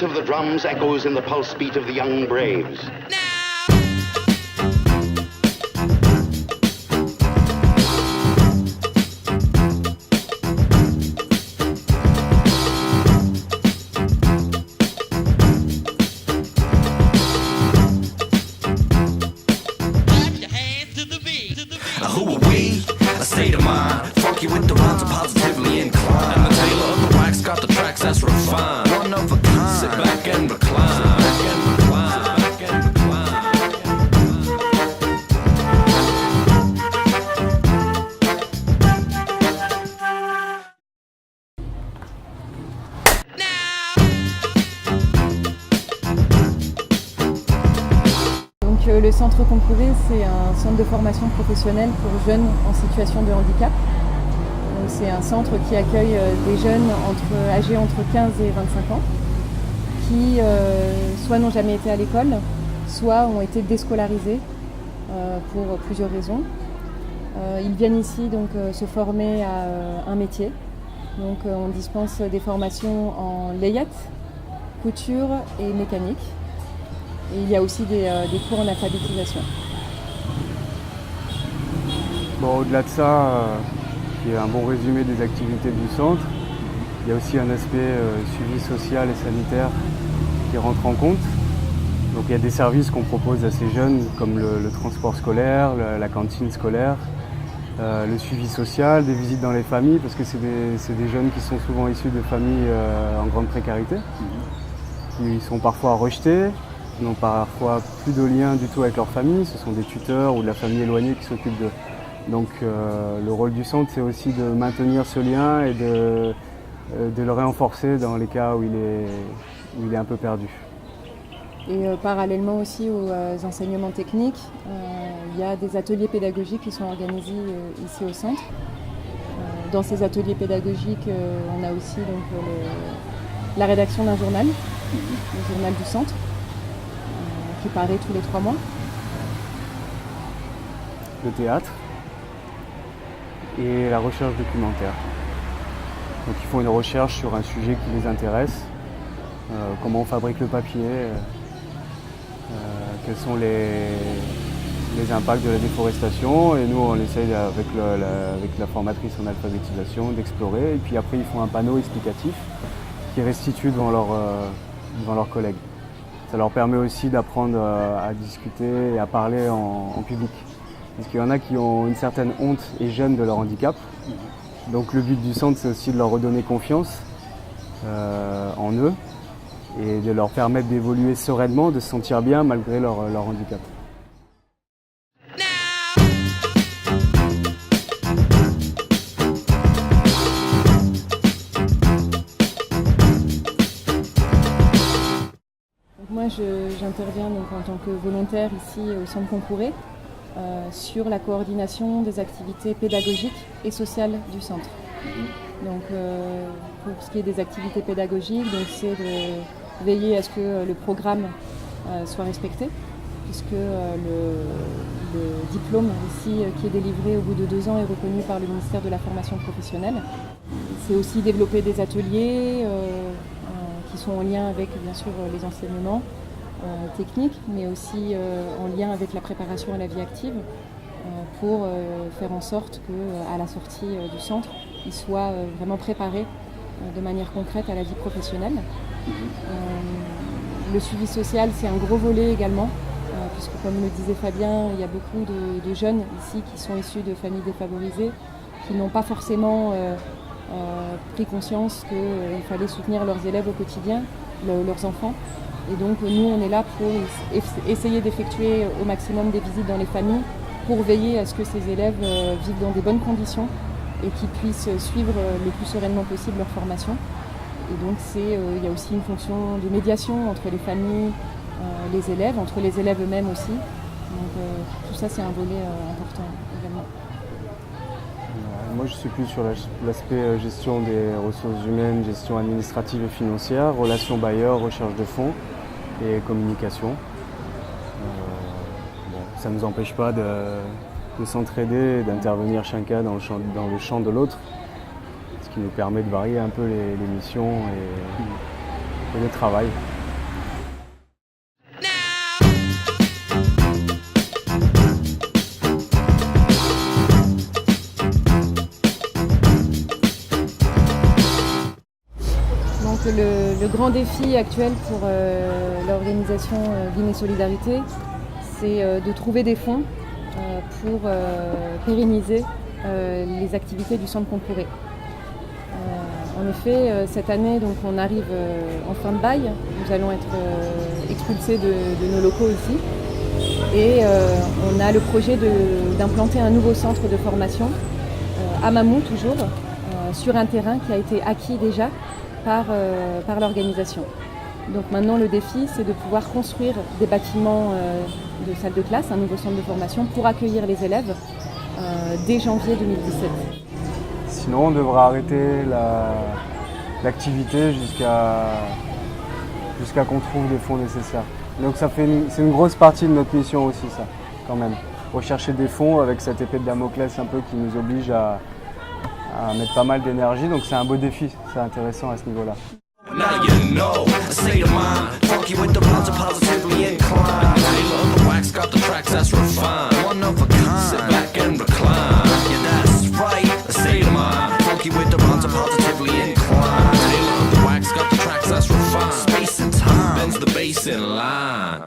beat of the drums echoes in the pulse beat of the young braves. Who are we? A state of mind. Funky with the rhymes, I'm positively inclined. And the tailor of the wax got the tracks that's refined. One of a kind. Sit back and recline. Sit back and recline. Sit back and recline. Le Centre Concouré, c'est un centre de formation professionnelle pour jeunes en situation de handicap. C'est un centre qui accueille des jeunes âgés entre 15 et 25 ans qui soit n'ont jamais été à l'école, soit ont été déscolarisés pour plusieurs raisons. Ils viennent ici donc se former à un métier. Donc on dispense des formations en layette, couture et mécanique. Et il y a aussi des cours en alphabétisation. Bon, au-delà de ça, qui est un bon résumé des activités du centre, il y a aussi un aspect suivi social et sanitaire qui rentre en compte. Donc il y a des services qu'on propose à ces jeunes comme le transport scolaire, la cantine scolaire, le suivi social, des visites dans les familles parce que c'est des jeunes qui sont souvent issus de familles en grande précarité, qui sont parfois rejetés, qui n'ont parfois plus de lien du tout avec leur famille, ce sont des tuteurs ou de la famille éloignée qui s'occupent d'eux. Donc le rôle du centre, c'est aussi de maintenir ce lien et de le renforcer dans les cas où il est un peu perdu. Et parallèlement aussi aux enseignements techniques, il y a des ateliers pédagogiques qui sont organisés ici au centre. Dans ces ateliers pédagogiques, on a aussi donc, la rédaction d'un journal, le journal du centre, qui paraît tous les 3 mois. Le théâtre et la recherche documentaire. Donc ils font une recherche sur un sujet qui les intéresse, comment on fabrique le papier, quels sont les impacts de la déforestation, et nous on essaye avec la formatrice en alphabétisation d'explorer, et puis après ils font un panneau explicatif qui restitue devant leurs collègues. Ça leur permet aussi d'apprendre à discuter et à parler en public. Parce qu'il y en a qui ont une certaine honte et gêne de leur handicap. Donc le but du centre, c'est aussi de leur redonner confiance en eux et de leur permettre d'évoluer sereinement, de se sentir bien malgré leur handicap. Moi, j'interviens donc en tant que volontaire ici au Centre Concouré sur la coordination des activités pédagogiques et sociales du centre. Donc, pour ce qui est des activités pédagogiques, donc, c'est de veiller à ce que le programme soit respecté, puisque le diplôme ici qui est délivré au bout de 2 ans est reconnu par le ministère de la formation professionnelle. C'est aussi développer des ateliers qui sont en lien avec bien sûr les enseignements techniques, mais aussi en lien avec la préparation à la vie active pour faire en sorte qu'à la sortie du centre, ils soient vraiment préparés de manière concrète à la vie professionnelle. Le suivi social, c'est un gros volet également, puisque comme le disait Fabien, il y a beaucoup de jeunes ici qui sont issus de familles défavorisées, qui n'ont pas forcément pris conscience qu'il fallait soutenir leurs élèves au quotidien, leurs enfants. Et donc nous, on est là pour essayer d'effectuer au maximum des visites dans les familles pour veiller à ce que ces élèves vivent dans des bonnes conditions et qu'ils puissent suivre le plus sereinement possible leur formation. Et donc il y a aussi une fonction de médiation entre les familles, les élèves, entre les élèves eux-mêmes aussi. Donc tout ça, c'est un volet important également. Moi, je suis plus sur l'aspect gestion des ressources humaines, gestion administrative et financière, relations bailleurs, recherche de fonds et communication. Ça ne nous empêche pas de s'entraider et d'intervenir chacun dans le champ de l'autre, ce qui nous permet de varier un peu les missions et le travail. que le grand défi actuel pour l'organisation Guinée Solidarité, c'est de trouver des fonds pour pérenniser les activités du centre Concouré. En effet, cette année, donc, on arrive en fin de bail. Nous allons être expulsés de nos locaux ici. Et on a le projet d'implanter un nouveau centre de formation à Mamou, toujours, sur un terrain qui a été acquis déjà par l'organisation. Donc maintenant, le défi, c'est de pouvoir construire des bâtiments de salles de classe, un nouveau centre de formation, pour accueillir les élèves dès janvier 2017. Sinon, on devra arrêter l'activité jusqu'à qu'on trouve les fonds nécessaires. Donc c'est une grosse partie de notre mission aussi, ça, quand même. Rechercher des fonds avec cette épée de Damoclès un peu qui nous oblige à mettre pas mal d'énergie. Donc c'est un beau défi, c'est intéressant à ce niveau-là. Now you know, a state of mind, funky with the rhymes are positively inclined. Taylor, the wax got the tracks that's refined, one of a kind. Sit back and recline, yeah that's right, a state of mind, funky with the rhymes are positively inclined. Taylor, the wax got the tracks that's refined. Space and time bends the bass in line.